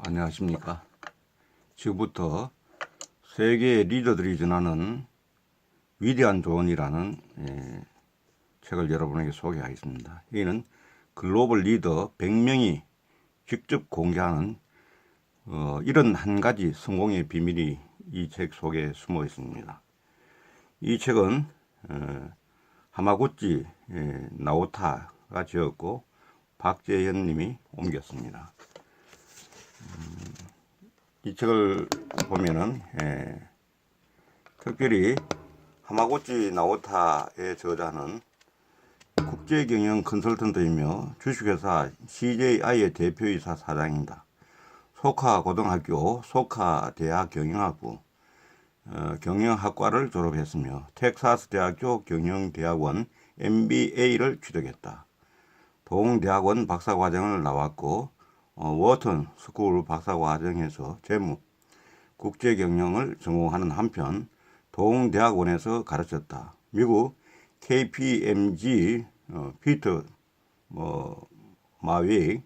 안녕하십니까. 지금부터 세계의 리더들이 전하는 위대한 조언이라는 책을 여러분에게 소개하겠습니다. 여기는 글로벌 리더 100명이 직접 공개하는 이런 한 가지 성공의 비밀이 이 책 속에 숨어 있습니다. 이 책은 하마구치 나오타가 지었고 박재현 님이 옮겼습니다. 이 책을 보면은 특별히 하마구치 나오타의 저자는 국제경영 컨설턴트이며 주식회사 CJI의 대표이사 사장입니다. 소카 고등학교, 소카 대학 경영학부 경영학과를 졸업했으며 텍사스 대학교 경영대학원 MBA를 취득했다. 동대학원 박사과정을 나왔고 워튼 스쿨 박사과정에서 재무, 국제경영을 전공하는 한편 동대학원에서 가르쳤다. 미국 KPMG 피터 마윅,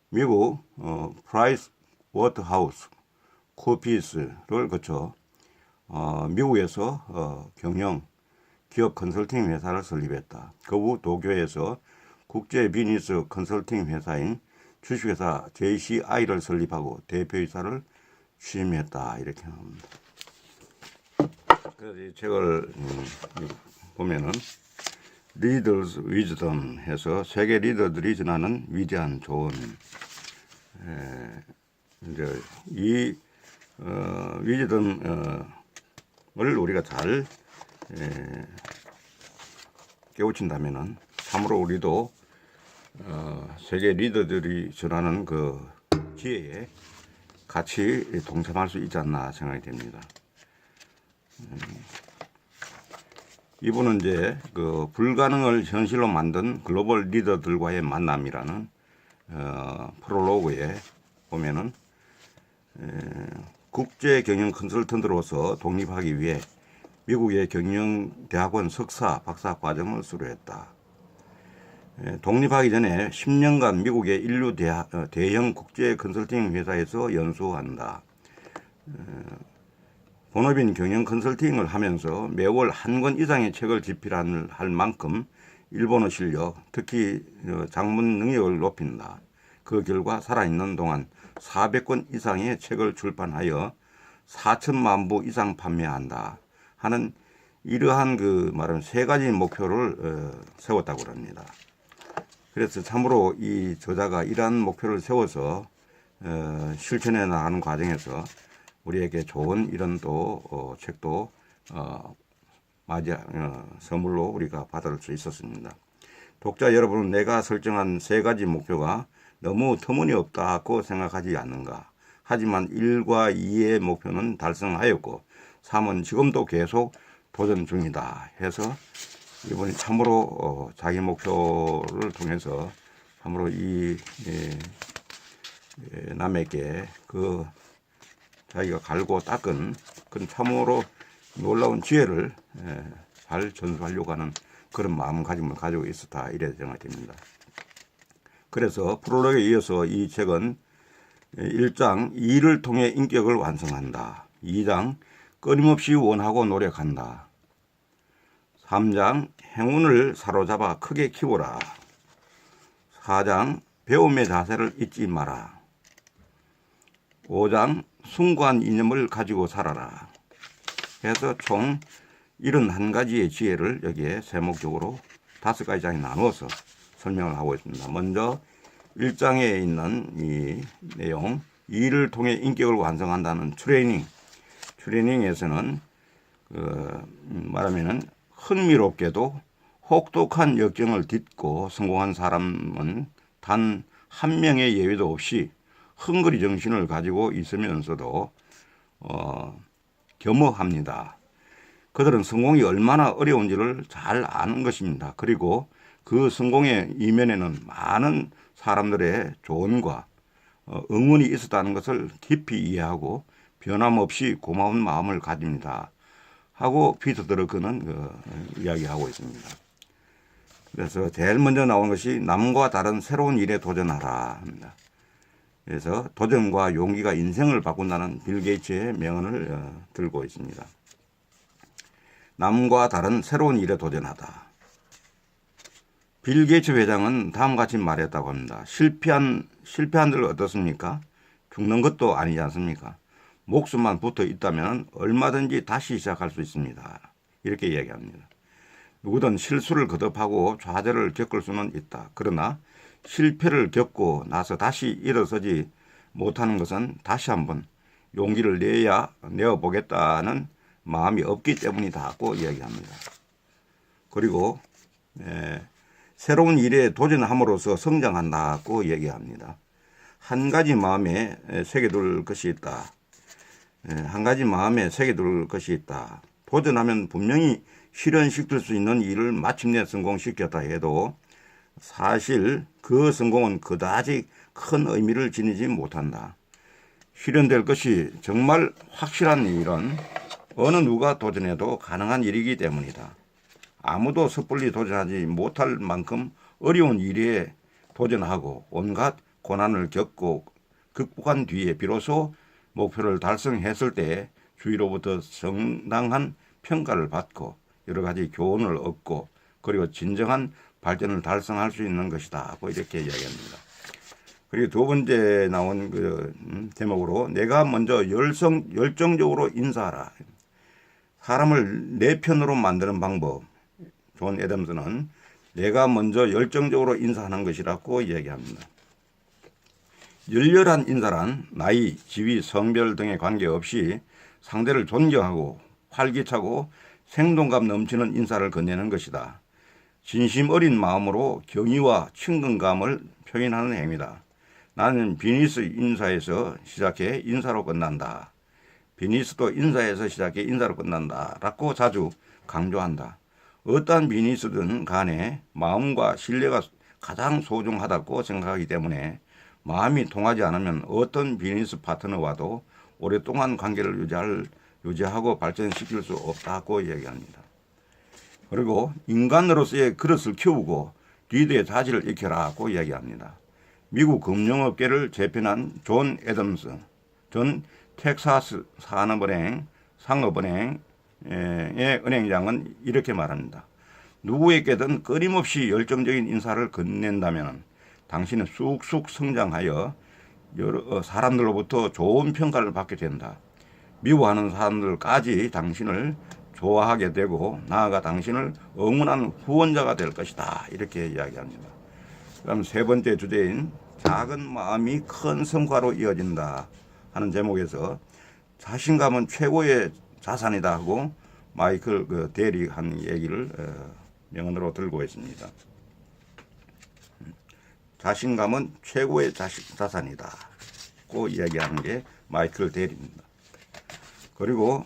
미국 프라이스 워터하우스 쿠피스를 거쳐 미국에서 경영 기업 컨설팅 회사를 설립했다. 그 후 도쿄에서 국제 비즈니스 컨설팅 회사인 주식회사 JCI를 설립하고 대표이사를 취임했다. 이렇게 합니다. 그래서 이 책을 보면은 Leaders Wisdom 해서 세계 리더들이 전하는 위대한 조언. 이제 이 위즈덤을 우리가 잘 깨우친다면은 참으로 우리도 세계 리더들이 전하는 그 지혜에 같이 동참할 수 있지 않나 생각이 됩니다. 이분은 이제 그 불가능을 현실로 만든 글로벌 리더들과의 만남이라는 프롤로그에 보면은 국제 경영 컨설턴트로서 독립하기 위해 미국의 경영대학원 석사, 박사 과정을 수료했다. 독립하기 전에 10년간 미국의 인류 대형 국제 컨설팅 회사에서 연수한다. 본업인 경영 컨설팅을 하면서 매월 한 권 이상의 책을 집필할 만큼 일본어 실력, 특히 작문 능력을 높인다. 그 결과 살아있는 동안 400권 이상의 책을 출판하여 4천만 부 이상 판매한다 하는 이러한 말하면 세 가지 목표를 세웠다고 합니다. 그래서 참으로 이 저자가 이러한 목표를 세워서 실천해 나가는 과정에서 우리에게 좋은 이런 또 책도 선물로 우리가 받을 수 있었습니다. 독자 여러분은 내가 설정한 세 가지 목표가 너무 터무니없다고 생각하지 않는가? 하지만 1과 2의 목표는 달성하였고 3은 지금도 계속 도전 중이다 해서 이분이 참으로 자기 목표를 통해서 참으로 이 남에게 그 자기가 갈고 닦은 그런 참으로 놀라운 지혜를 잘 전수하려고 하는 그런 마음가짐을 가지고 있었다 이래 생각이 됩니다. 그래서 프롤로그에 이어서 이 책은 1장 일을 통해 인격을 완성한다. 2장 끊임없이 원하고 노력한다. 3장 행운을 사로잡아 크게 키워라. 4장 배움의 자세를 잊지 마라. 5장 숭고한 이념을 가지고 살아라. 해서 총 71가지의 지혜를 여기에 세목적으로 5가지 장에 나누어서 설명을 하고 있습니다. 먼저 1장에 있는 이 내용, 일을 통해 인격을 완성한다는 트레이닝에서는 말하면은 흥미롭게도 혹독한 역경을 딛고 성공한 사람은 단 한 명의 예외도 없이 헝그리 정신을 가지고 있으면서도 겸허합니다. 그들은 성공이 얼마나 어려운지를 잘 아는 것입니다. 그리고 그 성공의 이면에는 많은 사람들의 조언과 응원이 있었다는 것을 깊이 이해하고 변함없이 고마운 마음을 가집니다. 하고 피터 드러크는 이야기하고 있습니다. 그래서 제일 먼저 나온 것이 남과 다른 새로운 일에 도전하라 합니다. 그래서 도전과 용기가 인생을 바꾼다는 빌 게이츠의 명언을 들고 있습니다. 남과 다른 새로운 일에 도전하다. 빌 게이츠 회장은 다음과 같이 말했다고 합니다. 실패한들 어떻습니까? 죽는 것도 아니지 않습니까? 목숨만 붙어 있다면 얼마든지 다시 시작할 수 있습니다. 이렇게 이야기합니다. 누구든 실수를 거듭하고 좌절을 겪을 수는 있다. 그러나 실패를 겪고 나서 다시 일어서지 못하는 것은 다시 한번 용기를 내어보겠다는 마음이 없기 때문이다고 이야기합니다. 그리고 새로운 일에 도전함으로써 성장한다고 얘기합니다. 한 가지 마음에 새겨둘 것이 있다. 한 가지 마음에 새겨둘 것이 있다. 도전하면 분명히 실현시킬 수 있는 일을 마침내 성공시켰다 해도 사실 그 성공은 그다지 큰 의미를 지니지 못한다. 실현될 것이 정말 확실한 일은 어느 누가 도전해도 가능한 일이기 때문이다. 아무도 섣불리 도전하지 못할 만큼 어려운 일에 도전하고 온갖 고난을 겪고 극복한 뒤에 비로소 목표를 달성했을 때 주위로부터 정당한 평가를 받고 여러 가지 교훈을 얻고 그리고 진정한 발전을 달성할 수 있는 것이다. 이렇게 이야기합니다. 그리고 두 번째 나온 제목으로 내가 먼저 열정적으로 인사하라. 사람을 내 편으로 만드는 방법. 존 애덤스는 내가 먼저 열정적으로 인사하는 것이라고 이야기합니다. 열렬한 인사란 나이, 지위, 성별 등에 관계없이 상대를 존경하고 활기차고 생동감 넘치는 인사를 건네는 것이다. 진심 어린 마음으로 경의와 친근감을 표현하는 행위다. 나는 비니스 인사에서 시작해 인사로 끝난다. 비니스도 인사에서 시작해 인사로 끝난다. 라고 자주 강조한다. 어떠한 비니스든 간에 마음과 신뢰가 가장 소중하다고 생각하기 때문에 마음이 통하지 않으면 어떤 비즈니스 파트너와도 오랫동안 관계를 유지하고 발전시킬 수 없다고 이야기합니다. 그리고 인간으로서의 그릇을 키우고 리더의 자질을 익혀라고 이야기합니다. 미국 금융업계를 재편한 존 애덤스 전 텍사스 상업은행의 은행장은 이렇게 말합니다. 누구에게든 끊임없이 열정적인 인사를 건넨다면 당신은 쑥쑥 성장하여 여러 사람들로부터 좋은 평가를 받게 된다. 미워하는 사람들까지 당신을 좋아하게 되고 나아가 당신을 응원하는 후원자가 될 것이다. 이렇게 이야기합니다. 그럼 세 번째 주제인 작은 마음이 큰 성과로 이어진다 하는 제목에서 자신감은 최고의 자산이다 하고 마이클 데리 한 얘기를 명언으로 들고 있습니다. 자신감은 최고의 자산이다 고 이야기하는 게 마이클 데리입니다. 그리고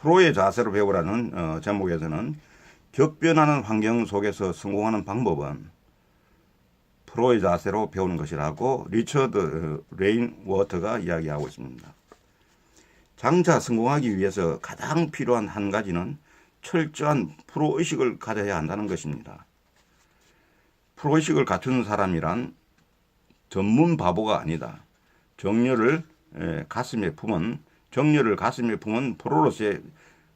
프로의 자세로 배우라는 제목에서는 격변하는 환경 속에서 성공하는 방법은 프로의 자세로 배우는 것이라고 리처드 레인워터가 이야기하고 있습니다. 장차 성공하기 위해서 가장 필요한 한 가지는 철저한 프로의식을 가져야 한다는 것입니다. 프로의식을 갖춘 사람이란 전문 바보가 아니다. 정열을 가슴에 품은 프로로서의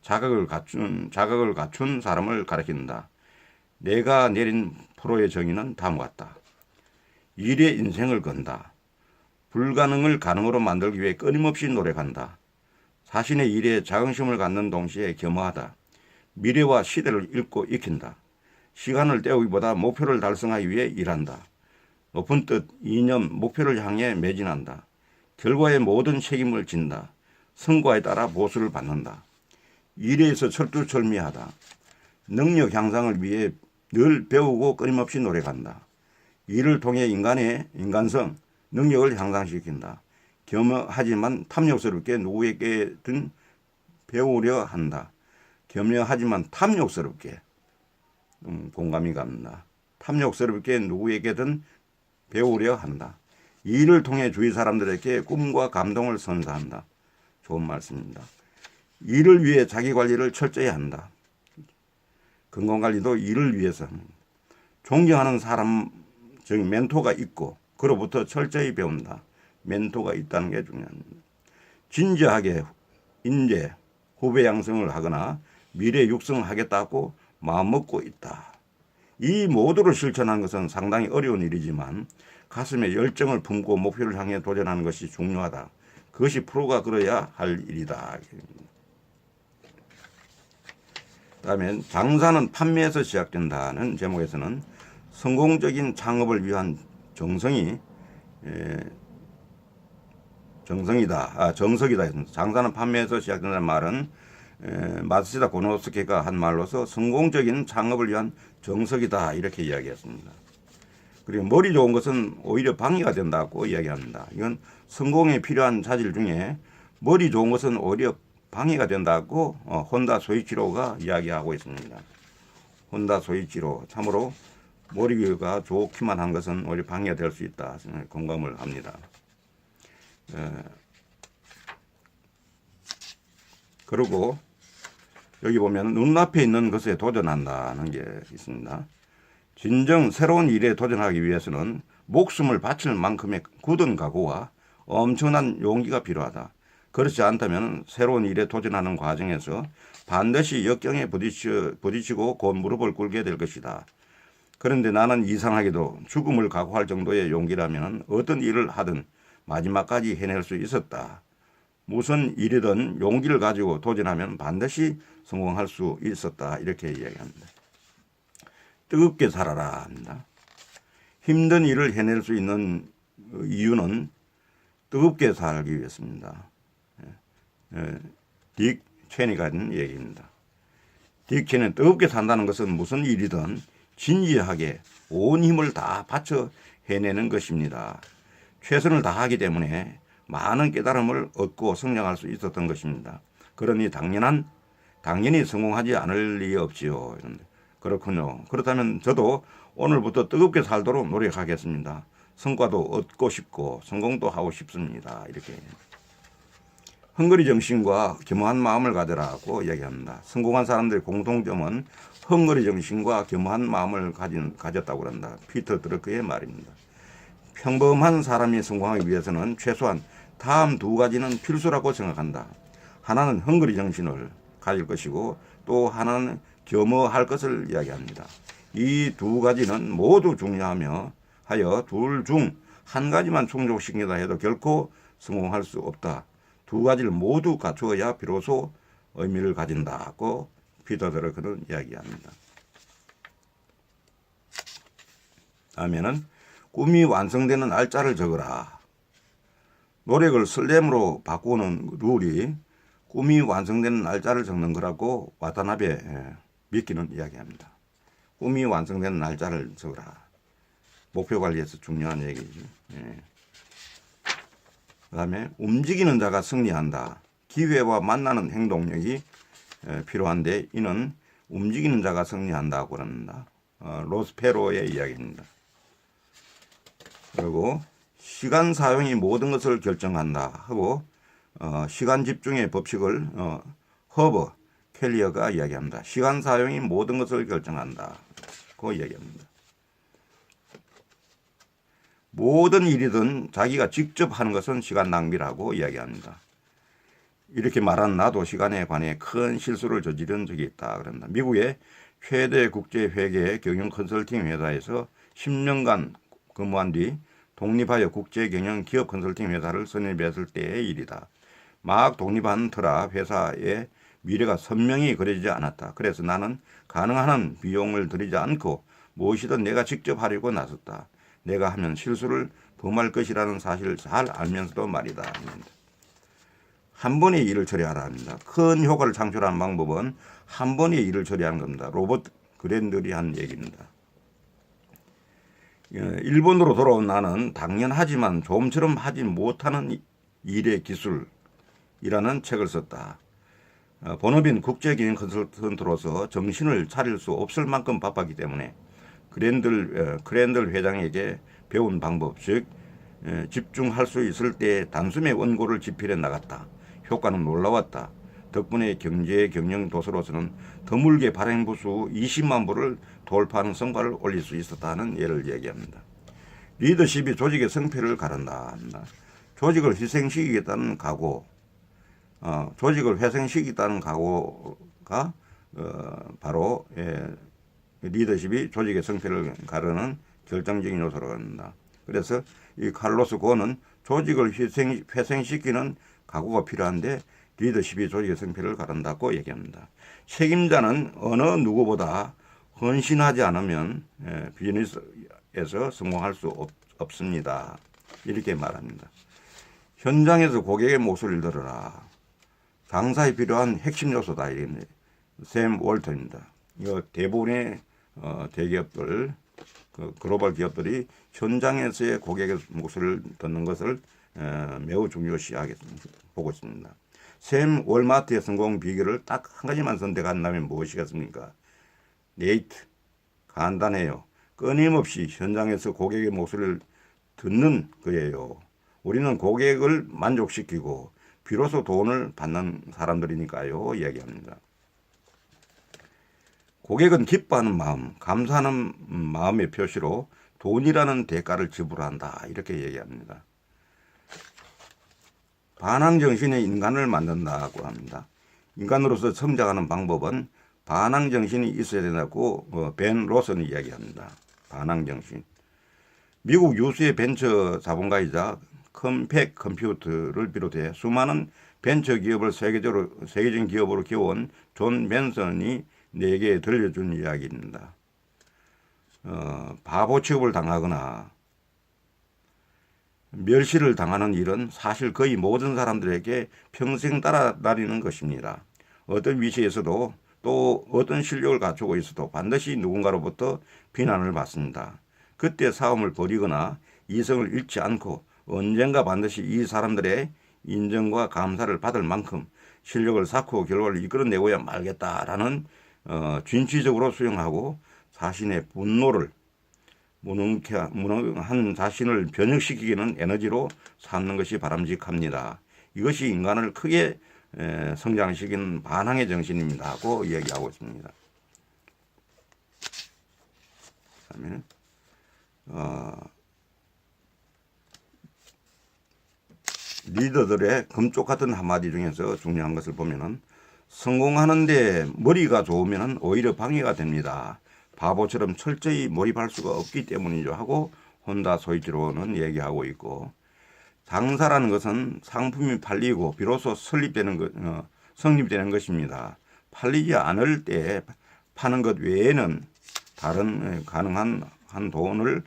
자각을 갖춘 사람을 가리킨다. 내가 내린 프로의 정의는 다음과 같다. 일에 인생을 건다. 불가능을 가능으로 만들기 위해 끊임없이 노력한다. 자신의 일에 자긍심을 갖는 동시에 겸허하다. 미래와 시대를 읽고 익힌다. 시간을 때우기보다 목표를 달성하기 위해 일한다. 높은 뜻, 이념, 목표를 향해 매진한다. 결과의 모든 책임을 진다. 성과에 따라 보수를 받는다. 일에서 철두철미하다. 능력 향상을 위해 늘 배우고 끊임없이 노력한다. 일을 통해 인간의 인간성, 능력을 향상시킨다. 겸허하지만 탐욕스럽게 누구에게든 배우려 한다. 겸허하지만 탐욕스럽게 공감이 갑니다. 탐욕스럽게 누구에게든 배우려 한다. 일을 통해 주위 사람들에게 꿈과 감동을 선사한다. 좋은 말씀입니다. 일을 위해 자기관리를 철저히 한다. 건강관리도 일을 위해서 합니다. 존경하는 사람, 즉 멘토가 있고 그로부터 철저히 배운다. 멘토가 있다는 게 중요합니다. 진지하게 인재, 후배 양성을 하거나 미래 육성하겠다고 마음먹고 있다. 이 모두를 실천하는 것은 상당히 어려운 일이지만 가슴에 열정을 품고 목표를 향해 도전하는 것이 중요하다. 그것이 프로가 그려야 할 일이다. 다음에 장사는 판매에서 시작된다는 제목에서는 성공적인 창업을 위한 정석이다. 장사는 판매에서 시작된다는 말은 마츠시다 고노스케가 한 말로서 성공적인 창업을 위한 정석이다 이렇게 이야기했습니다. 그리고 머리 좋은 것은 오히려 방해가 된다고 이야기합니다. 이건 성공에 필요한 자질 중에 머리 좋은 것은 오히려 방해가 된다고 혼다 소이치로가 이야기하고 있습니다. 혼다 소이치로 참으로 머리가 좋기만 한 것은 오히려 방해가 될 수 있다 공감을 합니다. 그리고 여기 보면 눈앞에 있는 것에 도전한다는 게 있습니다. 진정 새로운 일에 도전하기 위해서는 목숨을 바칠 만큼의 굳은 각오와 엄청난 용기가 필요하다. 그렇지 않다면 새로운 일에 도전하는 과정에서 반드시 역경에 부딪히고 곧 무릎을 꿇게 될 것이다. 그런데 나는 이상하게도 죽음을 각오할 정도의 용기라면 어떤 일을 하든 마지막까지 해낼 수 있었다. 무슨 일이든 용기를 가지고 도전하면 반드시 성공할 수 있었다. 이렇게 이야기합니다. 뜨겁게 살아라 합니다. 힘든 일을 해낼 수 있는 이유는 뜨겁게 살기 위해서입니다. 딕 체니가 한 얘기입니다. 딕 체니는 뜨겁게 산다는 것은 무슨 일이든 진지하게 온 힘을 다 바쳐 해내는 것입니다. 최선을 다하기 때문에 많은 깨달음을 얻고 성장할 수 있었던 것입니다. 그러니 당연히 성공하지 않을 리 없지요. 그렇군요. 그렇다면 저도 오늘부터 뜨겁게 살도록 노력하겠습니다. 성과도 얻고 싶고 성공도 하고 싶습니다. 이렇게 헝그리 정신과 겸허한 마음을 가져라고 이야기합니다. 성공한 사람들의 공통점은 헝그리 정신과 겸허한 마음을 가졌다고 한다. 피터 드러크의 말입니다. 평범한 사람이 성공하기 위해서는 최소한 다음 두 가지는 필수라고 생각한다. 하나는 헝그리 정신을 가질 것이고 또 하나는 겸허할 것을 이야기합니다. 이 두 가지는 모두 중요하며 하여 둘 중 한 가지만 충족시킨다 해도 결코 성공할 수 없다. 두 가지를 모두 갖추어야 비로소 의미를 가진다고 피터 드러크는 이야기합니다. 다음에는 꿈이 완성되는 날짜를 적어라. 노력을 설렘으로 바꾸는 룰이 꿈이 완성되는 날짜를 적는 거라고 와타나베 미키는 이야기합니다. 꿈이 완성되는 날짜를 적어라. 목표 관리에서 중요한 얘기죠. 그 다음에 움직이는 자가 승리한다. 기회와 만나는 행동력이 필요한데 이는 움직이는 자가 승리한다고 합니다. 로스페로의 이야기입니다. 그리고 시간 사용이 모든 것을 결정한다 하고 시간 집중의 법칙을 허버 켈리어가 이야기합니다. 시간 사용이 모든 것을 결정한다. 그 이야기합니다. 모든 일이든 자기가 직접 하는 것은 시간 낭비라고 이야기합니다. 이렇게 말한 나도 시간에 관해 큰 실수를 저지른 적이 있다. 그런다. 미국의 최대 국제회계 경영 컨설팅 회사에서 10년간 근무한 뒤 독립하여 국제경영 기업 컨설팅 회사를 설립했을 때의 일이다. 막 독립한 터라 회사의 미래가 선명히 그려지지 않았다. 그래서 나는 가능한 한 비용을 들이지 않고 무엇이든 내가 직접 하려고 나섰다. 내가 하면 실수를 범할 것이라는 사실을 잘 알면서도 말이다. 한 번의 일을 처리하라 합니다. 큰 효과를 창출하는 방법은 한 번의 일을 처리하는 겁니다. 로버트 그랜들이 한 얘기입니다. 일본으로 돌아온 나는 당연하지만 좀처럼 하지 못하는 일의 기술이라는 책을 썼다. 본업인 국제경영 컨설턴트로서 정신을 차릴 수 없을 만큼 바빴기 때문에 크랜들 회장에게 배운 방법, 즉 집중할 수 있을 때 단숨에 원고를 집필해 나갔다. 효과는 놀라웠다. 덕분에 경제 경영 도서로서는 드물게 발행 부수 20만 부를 돌파하는 성과를 올릴 수 있었다는 예를 얘기합니다. 리더십이 조직의 성패를 가른다. 조직을 희생시키겠다는 각오, 조직을 회생시키겠다는 각오가 바로 리더십이 조직의 성패를 가르는 결정적인 요소라고 합니다. 그래서 이 칼로스 고는 조직을 회생시키는 각오가 필요한데 리더십이 조직의 성패를 가른다고 얘기합니다. 책임자는 어느 누구보다 헌신하지 않으면 비즈니스에서 성공할 수 없습니다. 이렇게 말합니다. 현장에서 고객의 목소리를 들어라. 장사에 필요한 핵심 요소다. 이겁니다. 샘 월턴입니다. 이거 대부분의 대기업들, 글로벌 기업들이 현장에서의 고객의 목소리를 듣는 것을 매우 중요시하게 보고 있습니다. 샘 월마트의 성공 비결을 딱 한 가지만 선택한다면 무엇이겠습니까? 네이트. 간단해요. 끊임없이 현장에서 고객의 목소리를 듣는 거예요. 우리는 고객을 만족시키고 비로소 돈을 받는 사람들이니까요. 이야기합니다. 고객은 기뻐하는 마음, 감사하는 마음의 표시로 돈이라는 대가를 지불한다. 이렇게 얘기합니다. 반항정신이 인간을 만든다고 합니다. 인간으로서 성장하는 방법은 반항정신이 있어야 된다고 벤 로슨이 이야기합니다. 반항정신. 미국 유수의 벤처 자본가이자 컴팩 컴퓨터를 비롯해 수많은 벤처 기업을 세계적인 기업으로 키워온 존 맨슨이 내게 들려준 이야기입니다. 바보 취급을 당하거나 멸시를 당하는 일은 사실 거의 모든 사람들에게 평생 따라다니는 것입니다. 어떤 위치에서도 또 어떤 실력을 갖추고 있어도 반드시 누군가로부터 비난을 받습니다. 그때 싸움을 벌이거나 이성을 잃지 않고 언젠가 반드시 이 사람들의 인정과 감사를 받을 만큼 실력을 쌓고 결과를 이끌어내고야 말겠다라는 진취적으로 수용하고 자신의 분노를 무능한 자신을 변형시키기는 에너지로 삼는 것이 바람직합니다. 이것이 인간을 크게 성장시키는 반항의 정신입니다 하고 이야기하고 있습니다. 그다음에 리더들의 금쪽 같은 한마디 중에서 중요한 것을 보면은 성공하는데 머리가 좋으면 오히려 방해가 됩니다. 바보처럼 철저히 몰입할 수가 없기 때문이죠 하고 혼다 소이치로는 얘기하고 있고, 장사라는 것은 상품이 팔리고 비로소 성립되는 것입니다. 팔리지 않을 때 파는 것 외에는 다른 가능한 돈을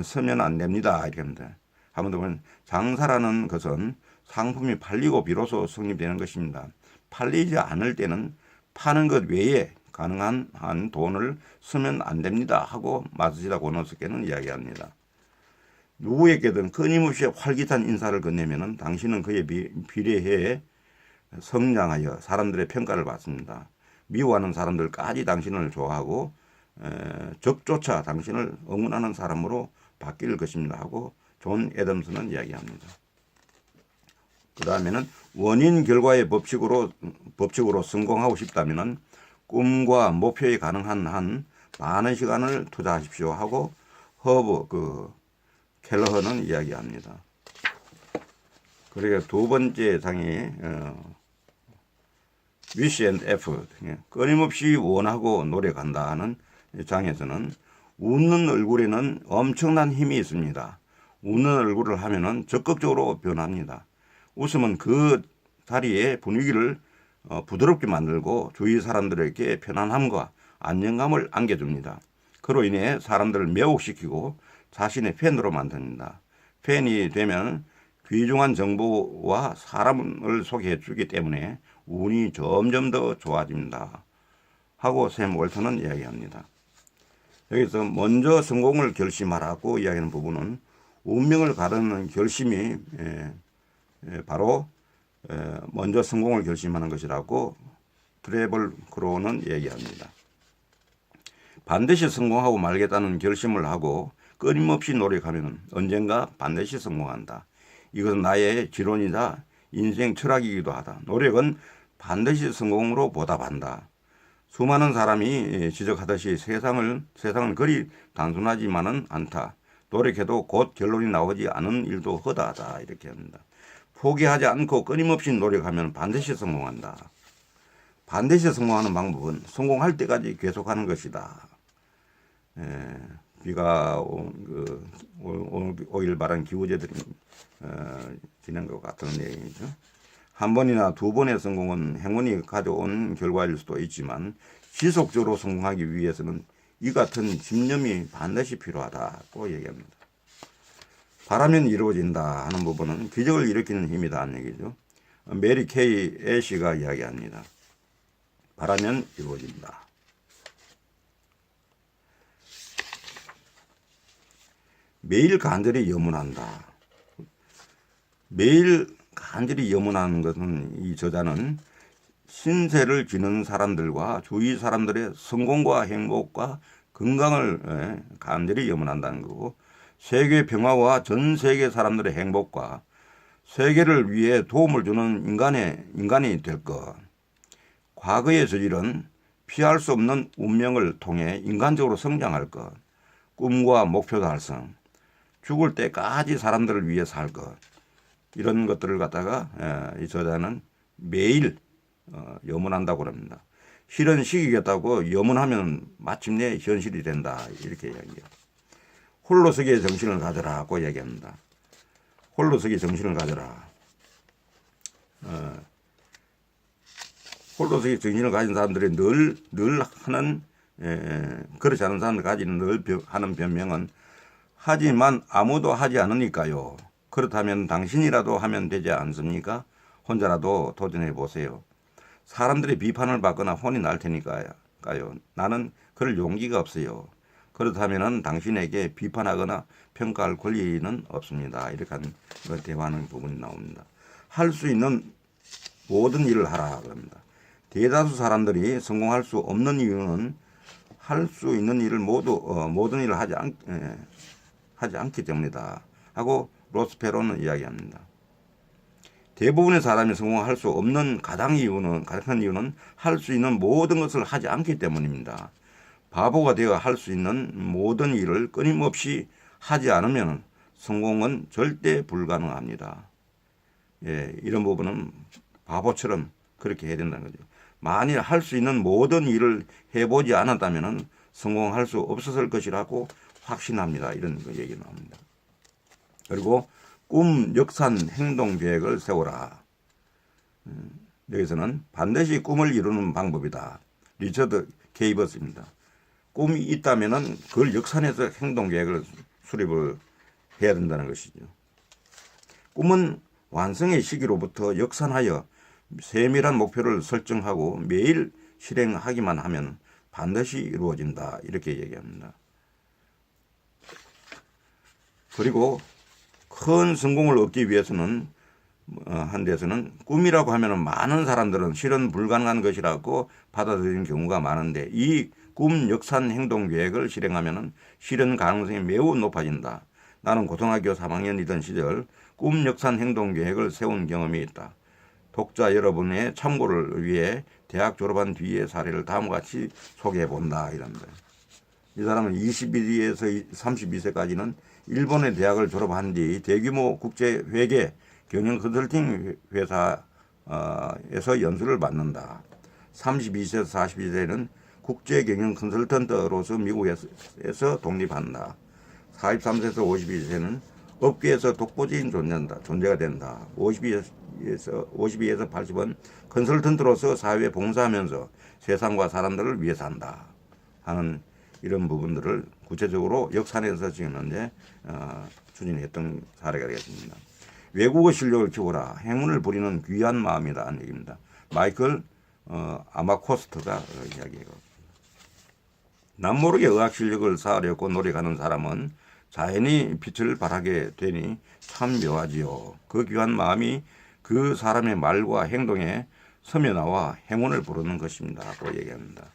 쓰면 안 됩니다. 이렇게 합니다. 한번 더 보면 장사라는 것은 상품이 팔리고 비로소 성립되는 것입니다. 팔리지 않을 때는 파는 것 외에 가능한 한 돈을 쓰면 안 됩니다 하고 마츠시다 고노스케는 이야기합니다. 누구에게든 끊임없이 활기찬 인사를 건네면 당신은 그에 비례해 성장하여 사람들의 평가를 받습니다. 미워하는 사람들까지 당신을 좋아하고 적조차 당신을 응원하는 사람으로 바뀔 것입니다 하고 존 애덤스는 이야기합니다. 그 다음에는 원인 결과의 법칙으로 성공하고 싶다면 꿈과 목표에 가능한 한 많은 시간을 투자하십시오 하고 허브 켈러허는 이야기합니다. 그리고 두 번째 장이 wish and effort, 끊임없이 원하고 노력한다 하는 장에서는 웃는 얼굴에는 엄청난 힘이 있습니다. 웃는 얼굴을 하면은 적극적으로 변합니다. 웃음은 그 자리의 분위기를 부드럽게 만들고 주위 사람들에게 편안함과 안정감을 안겨줍니다. 그로 인해 사람들을 매혹시키고 자신의 팬으로 만듭니다. 팬이 되면 귀중한 정보와 사람을 소개해 주기 때문에 운이 점점 더 좋아집니다 하고 샘 월턴은 이야기합니다. 여기서 먼저 성공을 결심하라고 이야기하는 부분은 운명을 가르는 결심이 바로 먼저 성공을 결심하는 것이라고 트래블 크로우는 얘기합니다. 반드시 성공하고 말겠다는 결심을 하고 끊임없이 노력하면 언젠가 반드시 성공한다. 이것은 나의 지론이자 인생 철학이기도 하다. 노력은 반드시 성공으로 보답한다. 수많은 사람이 지적하듯이 세상은 그리 단순하지만은 않다. 노력해도 곧 결론이 나오지 않은 일도 허다하다 이렇게 합니다. 포기하지 않고 끊임없이 노력하면 반드시 성공한다. 반드시 성공하는 방법은 성공할 때까지 계속하는 것이다. 비가 오길 바란 기우제들이 지낸 것 같은 내용이죠. 한 번이나 두 번의 성공은 행운이 가져온 결과일 수도 있지만 지속적으로 성공하기 위해서는 이 같은 집념이 반드시 필요하다고 얘기합니다. 바라면 이루어진다 하는 부분은 기적을 일으키는 힘이다 하는 얘기죠. 메리 케이 애쉬가 이야기합니다. 바라면 이루어진다. 매일 간절히 염원한다. 매일 간절히 염원하는 것은 이 저자는 신세를 지는 사람들과 주위 사람들의 성공과 행복과 건강을 간절히 염원한다는 거고, 세계 평화와 전 세계 사람들의 행복과 세계를 위해 도움을 주는 인간이 될 것, 과거에 저지른 피할 수 없는 운명을 통해 인간적으로 성장할 것, 꿈과 목표 달성, 죽을 때까지 사람들을 위해 살 것, 이런 것들을 갖다가 이 저자는 매일 염원한다고 합니다. 실은 시기겠다고 염원하면 마침내 현실이 된다 이렇게 이야기해요. 홀로서기의 정신을 가져라고 얘기합니다. 홀로서기의 정신을 가져라. 홀로서기의 정신을 가진 사람들이 늘 하는 그렇지 않은 사람들 가지는 늘 하는 변명은 하지만 아무도 하지 않으니까요. 그렇다면 당신이라도 하면 되지 않습니까? 혼자라도 도전해 보세요. 사람들의 비판을 받거나 혼이 날 테니까요. 나는 그럴 용기가 없어요. 그렇다면 당신에게 비판하거나 평가할 권리는 없습니다. 이렇게 하는 걸 대화하는 부분이 나옵니다. 할 수 있는 모든 일을 하라 그럽니다. 대다수 사람들이 성공할 수 없는 이유는 할 수 있는 일을 모든 일을 하지 않기 때문이다 하고 로스페로는 이야기합니다. 대부분의 사람이 성공할 수 없는 가장 큰 이유는 할 수 있는 모든 것을 하지 않기 때문입니다. 바보가 되어 할 수 있는 모든 일을 끊임없이 하지 않으면 성공은 절대 불가능합니다. 이런 부분은 바보처럼 그렇게 해야 된다는 거죠. 만일 할 수 있는 모든 일을 해보지 않았다면 성공할 수 없었을 것이라고 확신합니다. 이런 얘기 나옵니다. 그리고 꿈, 역산, 행동 계획을 세워라. 여기서는 반드시 꿈을 이루는 방법이다. 리처드 케이버스입니다. 꿈이 있다면 그걸 역산해서 행동 계획을 수립을 해야 된다는 것이죠. 꿈은 완성의 시기로부터 역산하여 세밀한 목표를 설정하고 매일 실행하기만 하면 반드시 이루어진다. 이렇게 얘기합니다. 그리고 큰 성공을 얻기 위해서는 한 데서는 꿈이라고 하면 많은 사람들은 실현 불가능한 것이라고 받아들이는 경우가 많은데 이 꿈 역산 행동 계획을 실행하면 실현 가능성이 매우 높아진다. 나는 고등학교 3학년이던 시절 꿈 역산 행동 계획을 세운 경험이 있다. 독자 여러분의 참고를 위해 대학 졸업한 뒤의 사례를 다음과 같이 소개해 본다. 이랍니다. 이 사람은 22에서 32세까지는 일본의 대학을 졸업한 뒤 대규모 국제 회계 경영 컨설팅 회사에서 연수를 받는다. 32세에서 42세는 국제 경영 컨설턴트로서 미국에서 독립한다. 43세에서 52세는 업계에서 독보적인 존재가 된다. 52에서 80은 컨설턴트로서 사회에 봉사하면서 세상과 사람들을 위해 산다 하는 이런 부분들을 구체적으로 역산해서 지금 현재 추진했던 사례가 되겠습니다. 외국어 실력을 키워라. 행운을 부리는 귀한 마음이라는 얘기입니다. 마이클 아마코스트가 이야기해요. 남모르게 의학 실력을 쌓으려고 노력하는 사람은 자연히 빛을 발하게 되니 참 묘하지요. 그 귀한 마음이 그 사람의 말과 행동에 서면화와 행운을 부르는 것입니다. 고 얘기합니다.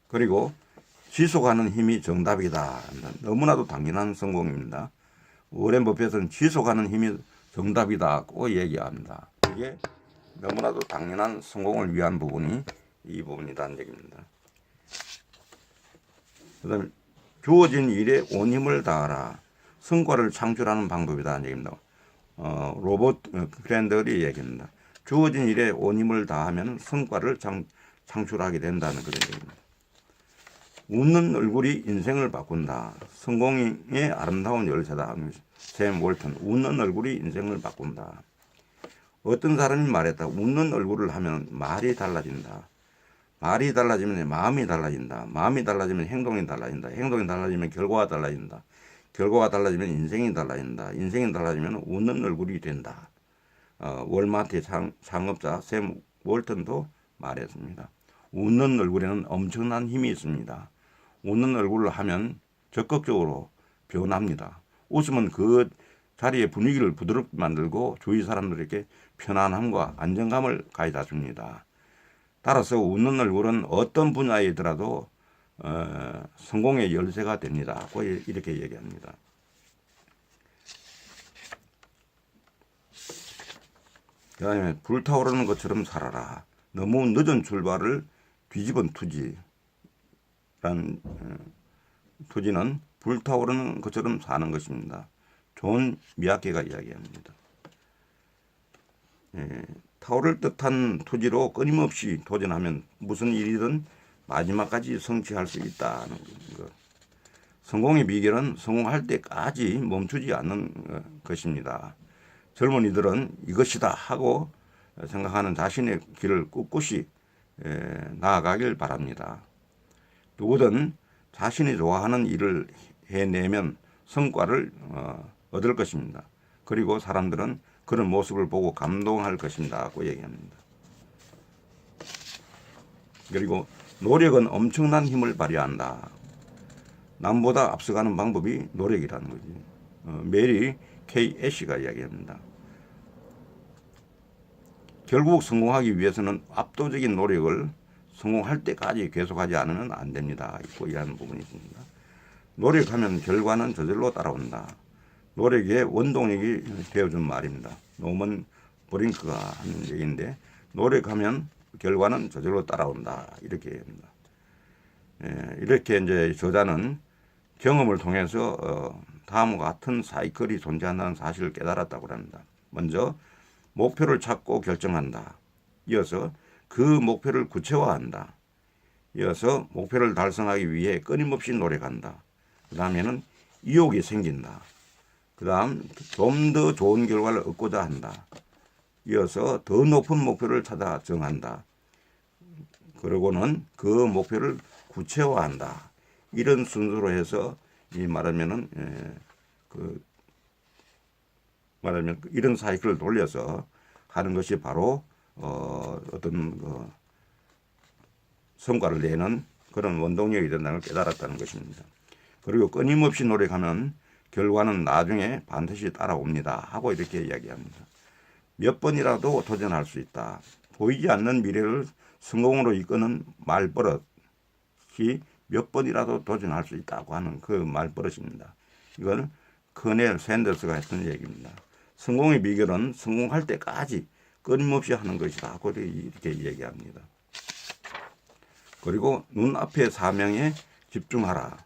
그리고 지속하는 힘이 정답이다. 너무나도 당연한 성공입니다. 워렌 버핏은 지속하는 힘이 정답이다고 얘기합니다. 이게 너무나도 당연한 성공을 위한 부분이 이 부분이라는 얘기입니다. 그 다음에 주어진 일에 온 힘을 다하라. 성과를 창출하는 방법이다. 얘기입니다. 로봇 프렌들이 얘기합니다. 주어진 일에 온 힘을 다하면 성과를 창출하게 된다는 그런 얘기입니다. 웃는 얼굴이 인생을 바꾼다. 성공의 아름다운 열쇠다. 샘 월턴. 웃는 얼굴이 인생을 바꾼다. 어떤 사람이 말했다. 웃는 얼굴을 하면 말이 달라진다. 말이 달라지면 마음이 달라진다. 마음이 달라지면 행동이 달라진다. 행동이 달라지면 결과가 달라진다. 결과가 달라지면 인생이 달라진다. 인생이 달라지면 웃는 얼굴이 된다. 월마트의 창업자 샘 월턴도 말했습니다. 웃는 얼굴에는 엄청난 힘이 있습니다. 웃는 얼굴을 하면 적극적으로 변합니다. 웃으면 그 자리의 분위기를 부드럽게 만들고 주위 사람들에게 편안함과 안정감을 가져다 줍니다. 따라서 웃는 얼굴은 어떤 분야이더라도 성공의 열쇠가 됩니다. 이렇게 얘기합니다. 그 다음에 불타오르는 것처럼 살아라. 너무 늦은 출발을 뒤집은 투지는 불타오르는 것처럼 사는 것입니다. 존 미야케가 이야기합니다. 타오를 듯한 투지로 끊임없이 도전하면 무슨 일이든 마지막까지 성취할 수 있다는 것. 성공의 비결은 성공할 때까지 멈추지 않는 것입니다. 젊은이들은 이것이다 하고 생각하는 자신의 길을 꿋꿋이 나아가길 바랍니다. 누구든 자신이 좋아하는 일을 해내면 성과를 얻을 것입니다. 그리고 사람들은 그런 모습을 보고 감동할 것입니다고 얘기합니다. 그리고 노력은 엄청난 힘을 발휘한다. 남보다 앞서가는 방법이 노력이라는 거지. 메리 K. 애쉬가 이야기합니다. 결국 성공하기 위해서는 압도적인 노력을 성공할 때까지 계속하지 않으면 안 됩니다. 이라는 부분이 있습니다. 노력하면 결과는 저절로 따라온다. 노력의 원동력이 되어준 말입니다. 노먼 브링크가 하는 얘기인데 노력하면 결과는 저절로 따라온다. 이렇게 얘기합니다. 이렇게 이제 저자는 경험을 통해서 다음과 같은 사이클이 존재한다는 사실을 깨달았다고 합니다. 먼저 목표를 찾고 결정한다. 이어서 그 목표를 구체화한다. 이어서 목표를 달성하기 위해 끊임없이 노력한다. 그 다음에는 의욕이 생긴다. 그 다음 좀 더 좋은 결과를 얻고자 한다. 이어서 더 높은 목표를 찾아 정한다. 그러고는 그 목표를 구체화한다. 이런 순서로 해서 말하면 이런 사이클을 돌려서 하는 것이 바로 어떤 성과를 내는 그런 원동력이 된다는 걸 깨달았다는 것입니다. 그리고 끊임없이 노력하면 결과는 나중에 반드시 따라옵니다. 하고 이렇게 이야기합니다. 몇 번이라도 도전할 수 있다. 보이지 않는 미래를 성공으로 이끄는 말버릇이 몇 번이라도 도전할 수 있다고 하는 그 말버릇입니다. 이건 커넬 샌더스가 했던 얘기입니다. 성공의 비결은 성공할 때까지 끊임없이 하는 것이다. 하고 이렇게 얘기합니다. 그리고 눈앞의 사명에 집중하라.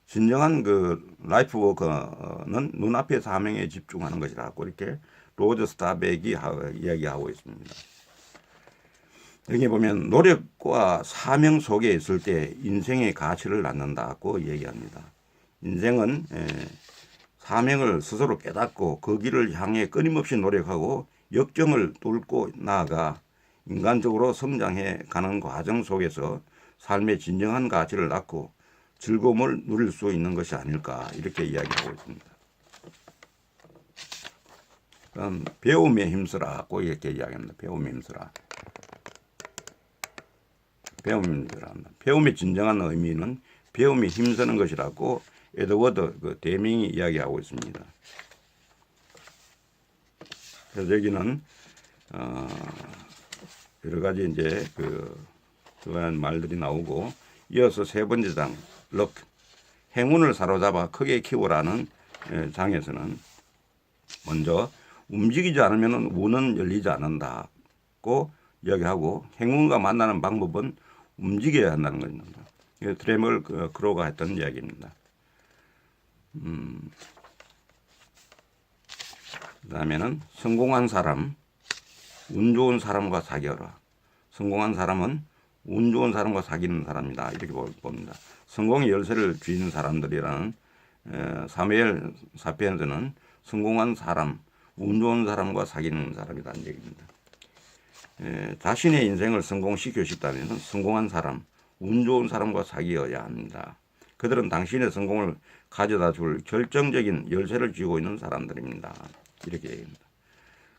진정한 그 라이프 워커는 눈앞의 사명에 집중하는 것이라고 이렇게 로저 스타백이 이야기하고 있습니다. 여기 보면 노력과 사명 속에 있을 때 인생의 가치를 낳는다고 얘기합니다. 인생은 사명을 스스로 깨닫고 그 길을 향해 끊임없이 노력하고 역정을 뚫고 나아가 인간적으로 성장해 가는 과정 속에서 삶의 진정한 가치를 낳고 즐거움을 누릴 수 있는 것이 아닐까 이렇게 이야기하고 있습니다. 그럼 배움에 힘쓰라고 이렇게 이야기합니다. 배움에 힘쓰라. 배움의 진정한 의미는 배움에 힘쓰는 것이라고 에드워드 데밍이 이야기하고 있습니다. 그래서 여기는 여러 가지 이제 그러한 말들이 나오고 이어서 세 번째 장 럭 행운을 사로잡아 크게 키우라는 장에서는 먼저 움직이지 않으면 운은 열리지 않는다고 이야기하고 행운과 만나는 방법은 움직여야 한다는 겁니다. 트레멀 크로가 했던 이야기입니다. 그다음에는 성공한 사람, 운 좋은 사람과 사귀어라. 성공한 사람은 운 좋은 사람과 사귀는 사람이다. 이렇게 봅니다. 성공의 열쇠를 쥐는 사람들이라는 사무엘 사편에서는 성공한 사람, 운 좋은 사람과 사귀는 사람이라는 얘기입니다. 자신의 인생을 성공시키고 싶다면 성공한 사람, 운 좋은 사람과 사귀어야 합니다. 그들은 당신의 성공을 가져다 줄 결정적인 열쇠를 쥐고 있는 사람들입니다. 이렇게 얘기합니다.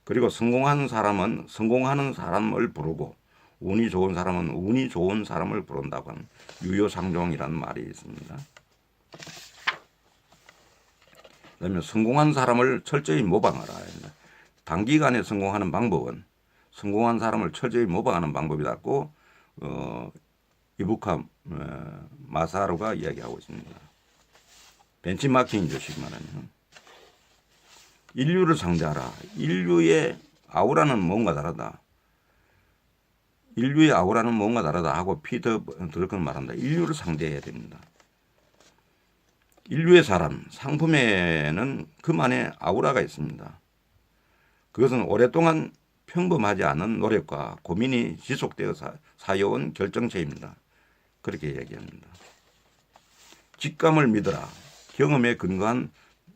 그리고 성공한 사람은 성공하는 사람을 부르고 운이 좋은 사람은 운이 좋은 사람을 부른다고 하는 유효상종이라는 말이 있습니다. 그다음에 성공한 사람을 철저히 모방하라. 단기간에 성공하는 방법은 성공한 사람을 철저히 모방하는 방법이라고 이부카 마사루가 이야기하고 있습니다. 벤치마킹이죠, 쉽게 말하면. 인류를 상대하라. 인류의 아우라는 뭔가 다르다. 인류의 아우라는 뭔가 다르다 하고 피터 드러크는 말한다. 인류를 상대해야 됩니다. 인류의 사람, 상품에는 그만의 아우라가 있습니다. 그것은 오랫동안 평범하지 않은 노력과 고민이 지속되어 쌓여온 결정체입니다. 그렇게 얘기합니다. 직감을 믿어라. 경험에 근거한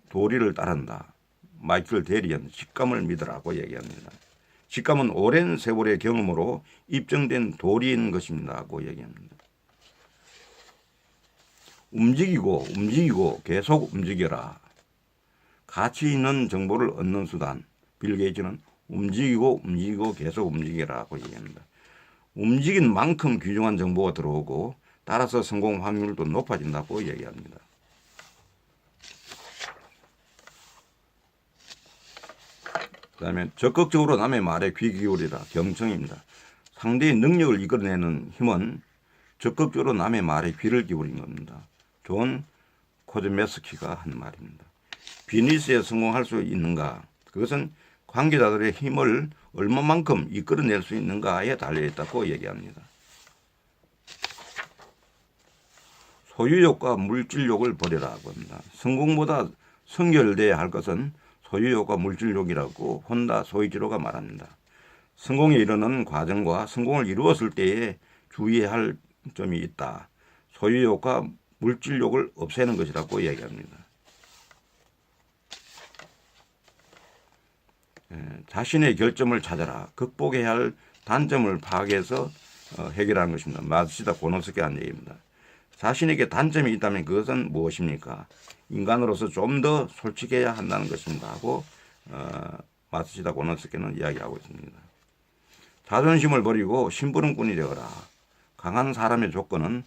도리를 따른다. 마이클 데리언 직감을 믿으라고 얘기합니다. 직감은 오랜 세월의 경험으로 입증된 도리인 것입니다고 얘기합니다. 움직이고 계속 움직여라. 가치 있는 정보를 얻는 수단. 빌 게이츠는 움직이고 계속 움직여라고 얘기합니다. 움직인 만큼 귀중한 정보가 들어오고 따라서 성공 확률도 높아진다고 얘기합니다. 그 다음에 적극적으로 남의 말에 귀 기울이라. 경청입니다. 상대의 능력을 이끌어내는 힘은 적극적으로 남의 말에 귀를 기울인 겁니다. 존 코즈메스키가 한 말입니다. 비즈니스에 성공할 수 있는가? 그것은 관계자들의 힘을 얼마만큼 이끌어낼 수 있는가에 달려있다고 얘기합니다. 소유욕과 물질욕을 버리라고 합니다. 성공보다 선결돼야 할 것은 소유욕과 물질욕이라고 혼다 소이지로가 말합니다. 성공에 이르는 과정과 성공을 이루었을 때에 주의해야 할 점이 있다. 소유욕과 물질욕을 없애는 것이라고 얘기합니다. 자신의 결점을 찾아라. 극복해야 할 단점을 파악해서 해결하는 것입니다. 마츠시다 고노스케 한 얘기입니다. 자신에게 단점이 있다면 그것은 무엇입니까? 인간으로서 좀 더 솔직해야 한다는 것입니다 하고 마츠시다 고노스케는 이야기하고 있습니다. 자존심을 버리고 심부름꾼이 되어라. 강한 사람의 조건은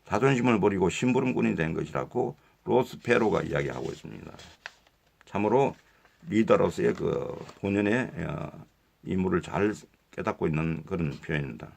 자존심을 버리고 심부름꾼이 된 것이라고 로스페로가 이야기하고 있습니다. 참으로 리더로서의 그 본연의 임무를 잘 깨닫고 있는 그런 표현입니다.